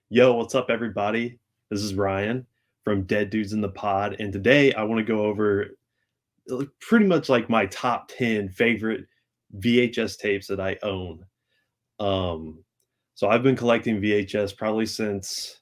Yo, what's up, everybody? This is Ryan from Dead Dudes in the Pod, and today I want to go over pretty much like my top 10 favorite VHS tapes that I own. Um, so I've been collecting VHS probably since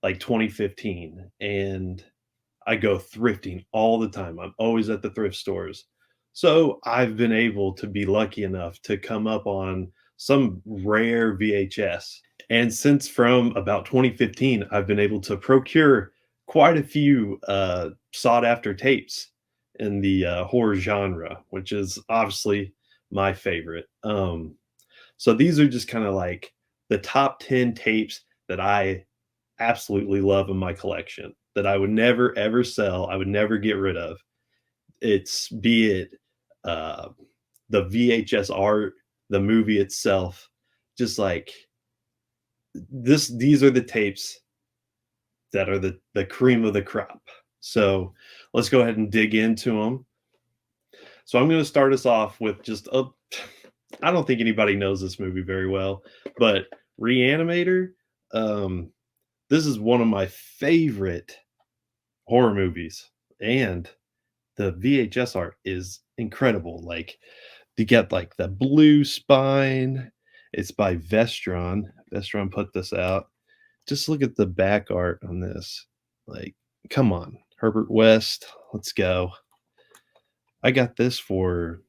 like 2015, and I go thrifting all the time. I'm always at the thrift stores. So I've been able to be lucky enough to come up on some rare VHS. And since from about 2015, I've been able to procure quite a few sought after tapes in the horror genre, which is obviously my favorite. So these are just kind of like the top 10 tapes that I absolutely love in my collection that I would never ever sell. I would never get rid of. It's be it uh, the VHS art, the movie itself, just like these are the tapes that are the cream of the crop. So let's go ahead and dig into them. So I'm going to start us off with just a I don't think anybody knows this movie very well, but Reanimator, um, this is one of my favorite horror movies, and the VHS art is incredible. Like you get like the blue spine. It's by Vestron. Vestron put this out. Just look at the back art on this. Like, come on, Herbert West, let's go. I got this for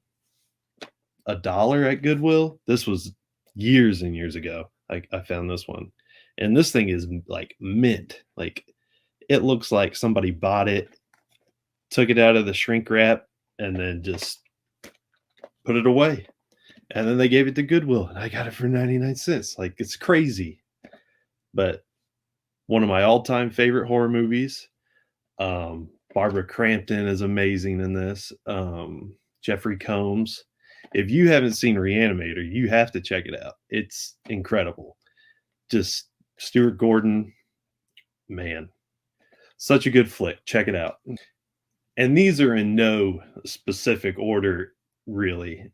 $1 at Goodwill. This was years and years ago. I found this one. And this thing is like mint. Like it looks like somebody bought it, took it out of the shrink wrap, and then just put it away. And then they gave it to Goodwill, and I got it for 99 cents. Like it's crazy. But one of my all-time favorite horror movies. Barbara Crampton is amazing in this. Jeffrey Combs. If you haven't seen Reanimator, you have to check it out. It's incredible. Just Stuart Gordon, man, such a good flick. Check it out. And these are in no specific order, really.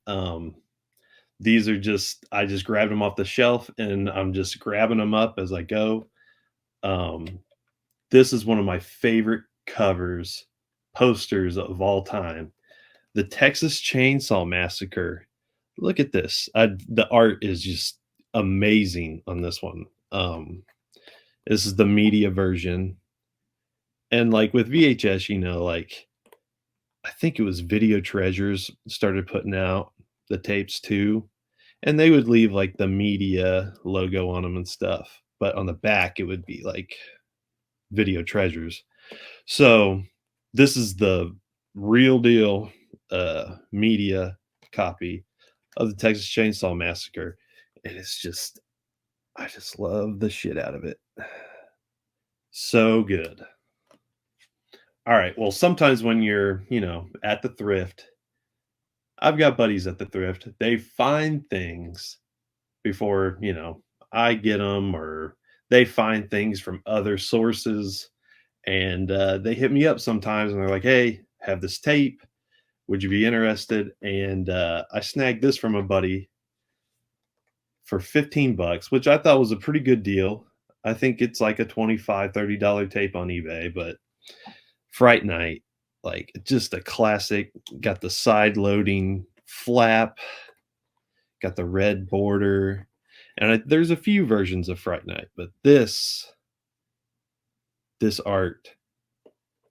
These are just I just grabbed them off the shelf and I'm just grabbing them up as I go. Um, this is one of my favorite covers, posters of all time. The Texas Chainsaw Massacre. Look at this. The art is just amazing on this one. This is the media version. And like with VHS, like I think it was Video Treasures started putting out the tapes too. And they would leave like the media logo on them and stuff. But on the back, it would be like Video Treasures. So this is the real deal media copy of the Texas Chainsaw Massacre. And it's just, I just love the shit out of it. So good. All right. Well, sometimes when you're, at the thrift, I've got buddies at the thrift. They find things before, I get them, or they find things from other sources. And they hit me up sometimes and they're like, hey, have this tape. Would you be interested? And I snagged this from a buddy for 15 bucks, which I thought was a pretty good deal. I think it's like a $25-$30 tape on eBay, but Fright Night, like just a classic. Got the side loading flap, got the red border, and there's a few versions of Fright Night, but this art,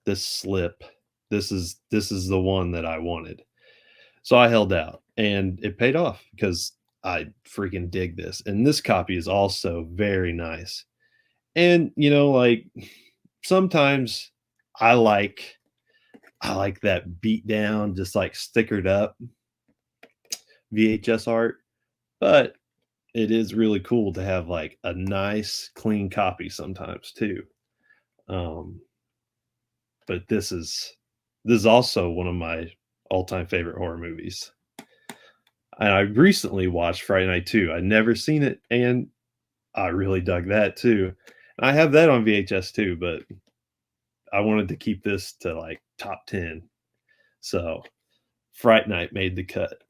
this slip, this is the one that I wanted. So I held out, and it paid off because I freaking dig this. And this copy is also very nice. And like sometimes I like that beat down, just like stickered up VHS art, but it is really cool to have like a nice clean copy sometimes too. Um, but this is also one of my all-time favorite horror movies. And I recently watched Friday Night 2. I'd never seen it, and I really dug that too. And I have that on VHS too, but I wanted to keep this to like top 10. So Fright Night made the cut.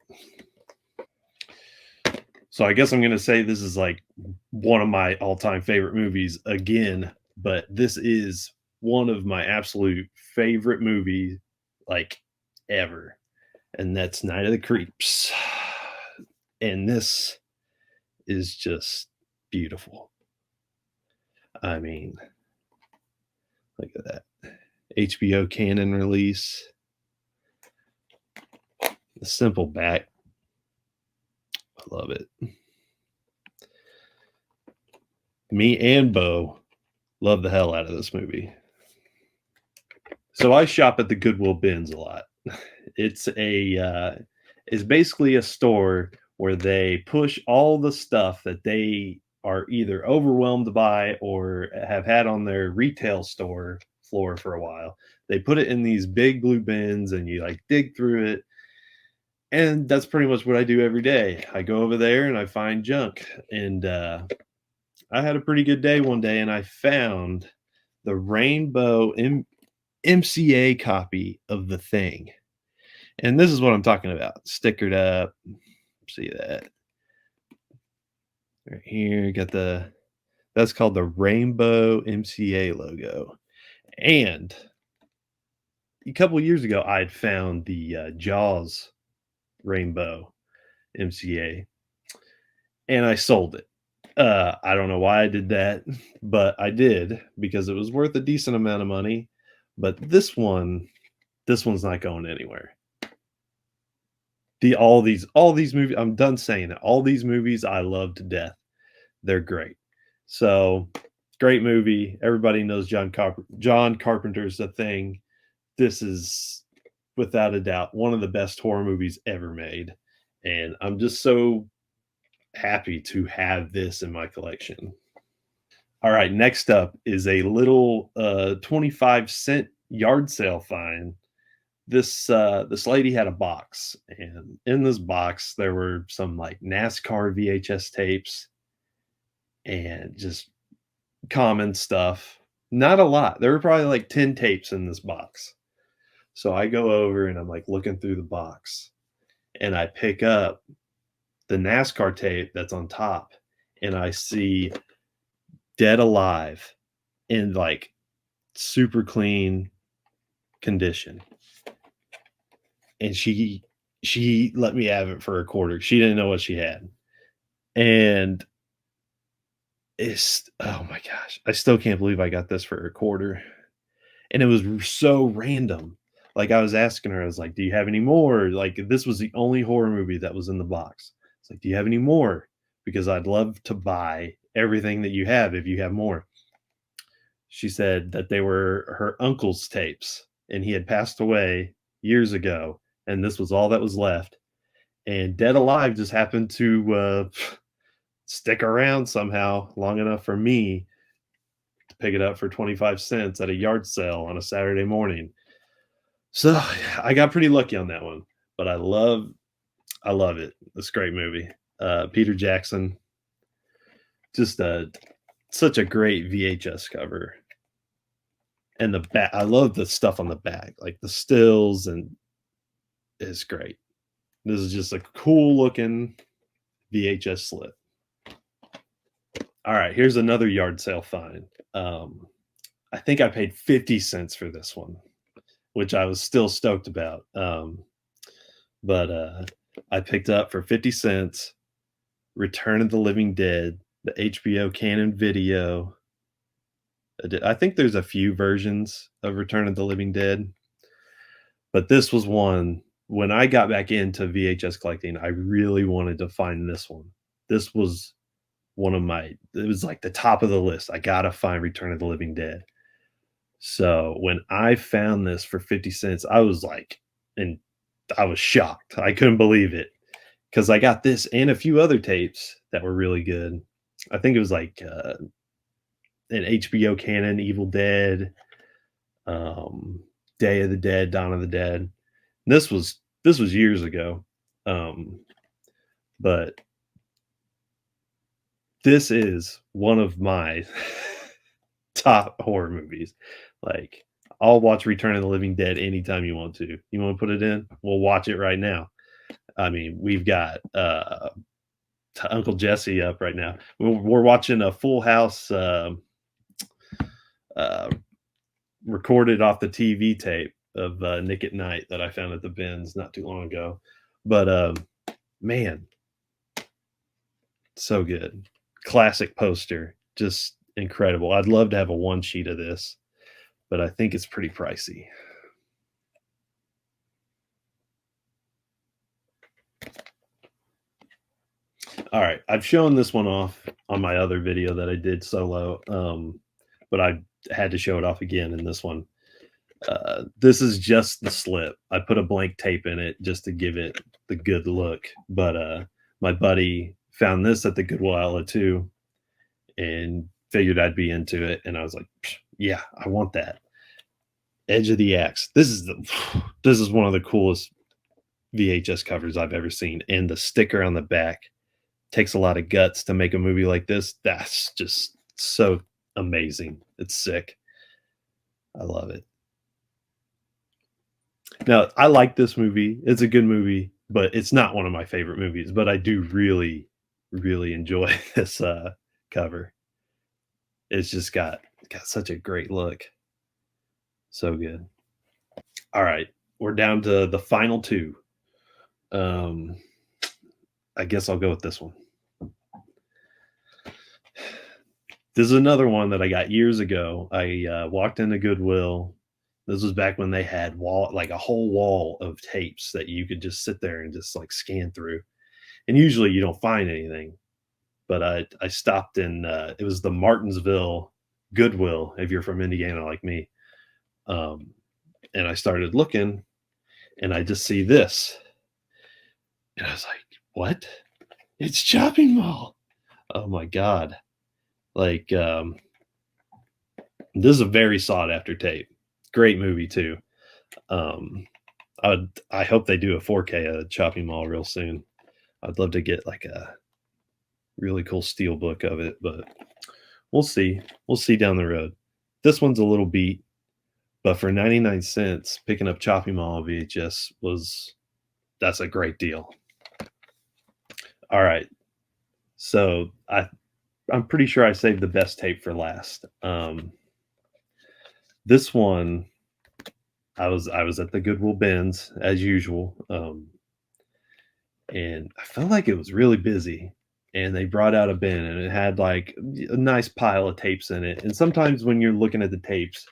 So I guess I'm gonna say this is like one of my all-time favorite movies again, but this is one of my absolute favorite movies, like, ever, and that's Night of the Creeps. And this is just beautiful. I mean, look at that. HBO Canon release. The simple back. I love it. Me and Bo love the hell out of this movie. So I shop at the Goodwill bins a lot. It's it's basically a store where they push all the stuff that they are either overwhelmed by or have had on their retail store floor for a while. They put it in these big blue bins and you like dig through it. And that's pretty much what I do every day. I go over there and I find junk. And I had a pretty good day one day and I found the rainbow MCA copy of The Thing. And this is what I'm talking about. Stickered up. See that right here. Got that's called the Rainbow MCA logo. And a couple years ago, I'd found the Jaws Rainbow MCA, and I sold it. I don't know why I did that, but I did because it was worth a decent amount of money. But this one's not going anywhere. All these movies, I'm done saying it. All these movies I love to death. They're great. So great movie. Everybody knows John Carpenter's The Thing. This is without a doubt one of the best horror movies ever made. And I'm just so happy to have this in my collection. All right, next up is a little 25-cent yard sale find. This lady had a box, and in this box there were some like NASCAR VHS tapes and just common stuff. Not a lot. There were probably like 10 tapes in this box. So I go over and I'm like looking through the box and I pick up the NASCAR tape that's on top and I see Dead Alive in like super clean condition. And she let me have it for a quarter. She didn't know what she had. And it's oh my gosh, I still can't believe I got this for a quarter. And it was so random. Like I was asking her, I was like, "Do you have any more?" Like this was the only horror movie that was in the box. It's like, "Do you have any more?" Because I'd love to buy everything that you have if you have more. She said that they were her uncle's tapes, and he had passed away years ago, and this was all that was left. And Dead Alive just happened to stick around somehow long enough for me to pick it up for 25 cents at a yard sale on a Saturday morning. So I got pretty lucky on that one, but I love it. It's a great movie. Peter Jackson, just such a great VHS cover, and the back. I love the stuff on the back, like the stills, and it's great. This is just a cool looking VHS slip. All right, here's another yard sale find. I think I paid 50 cents for this one, which I was still stoked about. But I picked up for 50 cents Return of the Living Dead, the HBO Canon video. I think there's a few versions of Return of the Living Dead, but this was one. When I got back into VHS collecting, I really wanted to find this one. This was one of my, it was like the top of the list. I gotta find Return of the Living Dead. So when I found this for 50 cents, I was like, and I was shocked. I couldn't believe it because I got this and a few other tapes that were really good. I think it was like an HBO Canon, Evil Dead, um, Day of the Dead, Dawn of the Dead. This was years ago, but this is one of my top horror movies. Like I'll watch Return of the Living Dead anytime you want to. You want to put it in? We'll watch it right now. I mean, we've got to Uncle Jesse up right now. We're watching a Full House, uh, recorded off the TV tape of, Nick at Night that I found at the bins not too long ago. But, man, so good. Classic poster, just incredible. I'd love to have a one sheet of this, but I think it's pretty pricey. All right, I've shown this one off on my other video that I did solo, but I had to show it off again in this one. This is just the slip. I put a blank tape in it just to give it the good look, but my buddy found this at the Goodwill outlet too and figured I'd be into it, and I was like, yeah, I want that. Edge of the Axe. This is one of the coolest VHS covers I've ever seen, and the sticker on the back takes a lot of guts to make a movie like this. That's just so amazing. It's sick. I love it. Now, I like this movie. It's a good movie, but it's not one of my favorite movies. But I do really, really enjoy this cover. It's just got such a great look. So good. All right, we're down to the final two. I guess I'll go with this one. This is another one that I got years ago. I walked into Goodwill. This was back when they had like a whole wall of tapes that you could just sit there and just like scan through. And usually you don't find anything. But I stopped in it was the Martinsville Goodwill, if you're from Indiana like me. And I started looking and I just see this. And I was like, what? It's Chopping Mall. Oh my God. Like, this is a very sought after tape. Great movie too. I hope they do a 4K of Chopping Mall real soon. I'd love to get like a really cool steel book of it, but we'll see. We'll see down the road. This one's a little beat, but for 99 cents, picking up Chopping Mall VHS that's a great deal. All right. So I'm pretty sure I saved the best tape for last. This one, I was at the Goodwill bins as usual, and I felt like it was really busy. And they brought out a bin, and it had like a nice pile of tapes in it. And sometimes when you're looking at the tapes,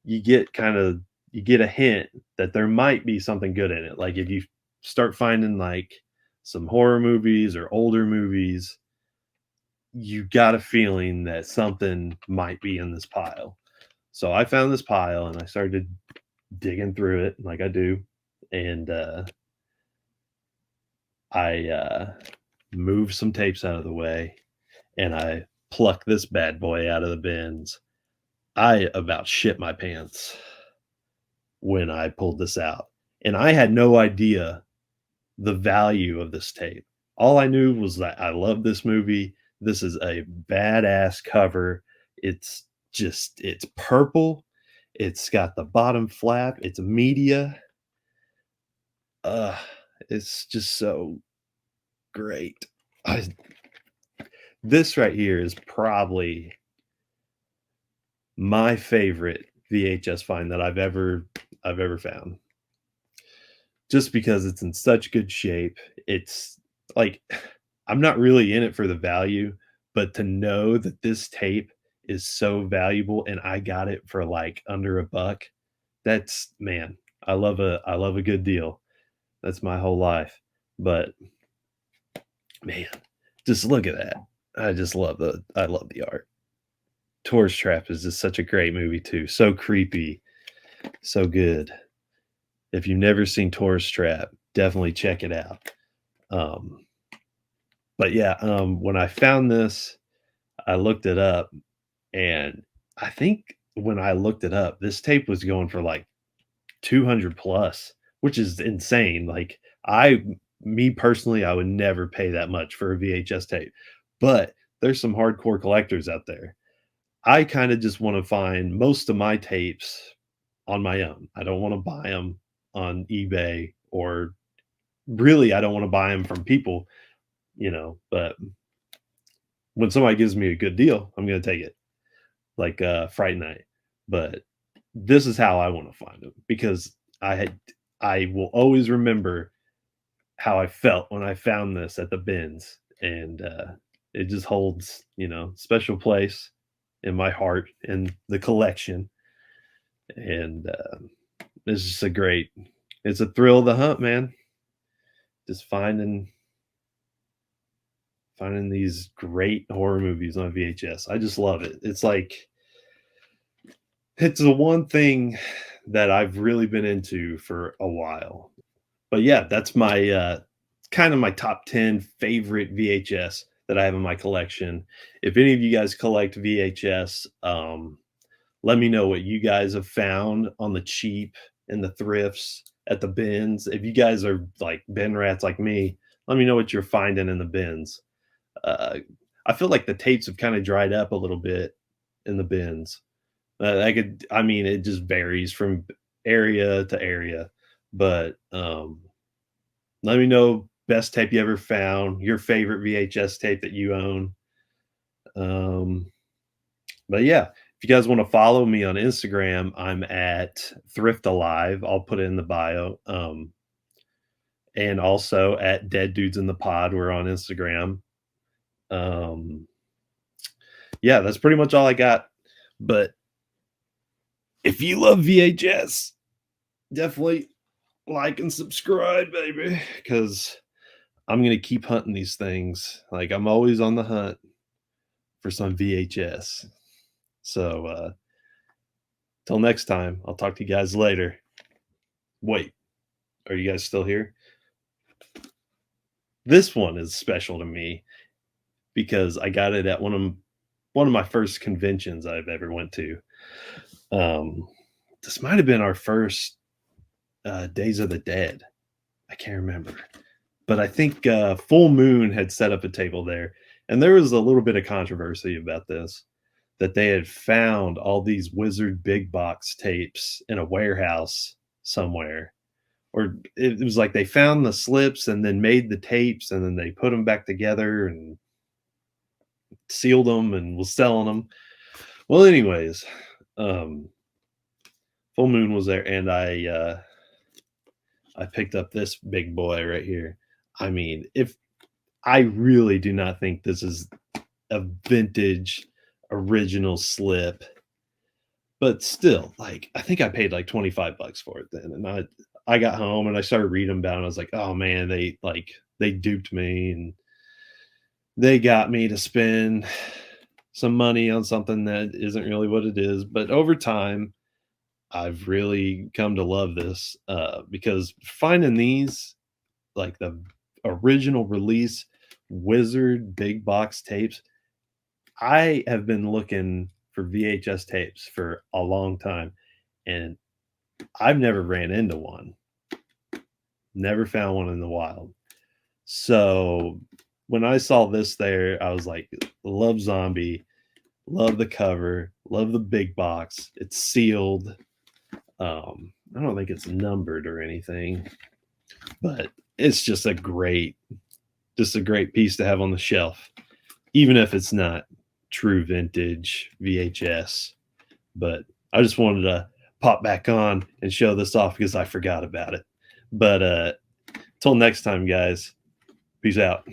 you get a hint that there might be something good in it. Like if you start finding like some horror movies or older movies, you got a feeling that something might be in this pile. So I found this pile and I started digging through it like I do. And I moved some tapes out of the way and I plucked this bad boy out of the bins. I about shit my pants when I pulled this out. And I had no idea the value of this tape. All I knew was that I love this movie. This is a badass cover. It's purple. It's got the bottom flap. It's media. It's just so great. This right here is probably my favorite VHS find that I've ever found. Just because it's in such good shape. It's like I'm not really in it for the value, but to know that this tape is so valuable and I got it for like under $1, that's, man, I love a good deal. That's my whole life. But man, just look at that. I love the art. Tourist Trap is just such a great movie too. So creepy, so good. If you've never seen Tourist Trap, definitely check it out. But yeah, when I found this, I looked it up, and I think when I looked it up, this tape was going for like 200 plus, which is insane. Like me personally, I would never pay that much for a VHS tape, but there's some hardcore collectors out there. I kind of just want to find most of my tapes on my own. I don't want to buy them on eBay, or really, I don't want to buy them from people. but when somebody gives me a good deal, I'm gonna take it, like, Fright Night, but this is how I wanna find them because I will always remember how I felt when I found this at the bins, and, it just holds, special place in my heart in the collection, and, it's just it's a thrill of the hunt, man. Just finding these great horror movies on VHS. I just love it. It's the one thing that I've really been into for a while. But yeah, that's my kind of my top 10 favorite VHS that I have in my collection. If any of you guys collect VHS, let me know what you guys have found on the cheap in the thrifts at the bins. If you guys are like bin rats like me, let me know what you're finding in the bins. Uh, I feel like the tapes have kind of dried up a little bit in the bins. I mean, it just varies from area to area, but let me know best tape you ever found, your favorite VHS tape that you own. Um, but yeah, if you guys want to follow me on Instagram, I'm at Thrift Alive. I'll put it in the bio. And also at Dead Dudes in the Pod. We're on Instagram. Um, yeah, that's pretty much all I got. But if you love VHS, definitely like and subscribe, baby, because I'm gonna keep hunting these things. Like I'm always on the hunt for some VHS. So till next time, I'll talk to you guys later. Wait, are you guys still here? This one is special to me because I got it at one of my first conventions I've ever went to. Um, this might have been our first Days of the Dead. I can't remember, but I think Full Moon had set up a table there, and there was a little bit of controversy about this. That they had found all these Wizard big box tapes in a warehouse somewhere, or it was like they found the slips and then made the tapes and then they put them back together and sealed them and was selling them. Well, anyways, um, Full Moon was there, and I picked up this big boy right here. I mean, if I really do not think this is a vintage original slip, but still, like I think I paid like 25 bucks for it then. And I got home and I started reading about it. And I was like, oh man, they duped me and they got me to spend some money on something that isn't really what it is. But over time, I've really come to love this because finding these, like the original release Wizard big box tapes, I have been looking for VHS tapes for a long time, and I've never ran into one. Never found one in the wild. So when I saw this there, I was like, love Zombie, love the cover, love the big box. It's sealed. I don't think it's numbered or anything, but it's just a great piece to have on the shelf, even if it's not true vintage VHS. But I just wanted to pop back on and show this off because I forgot about it. But till next time, guys, peace out.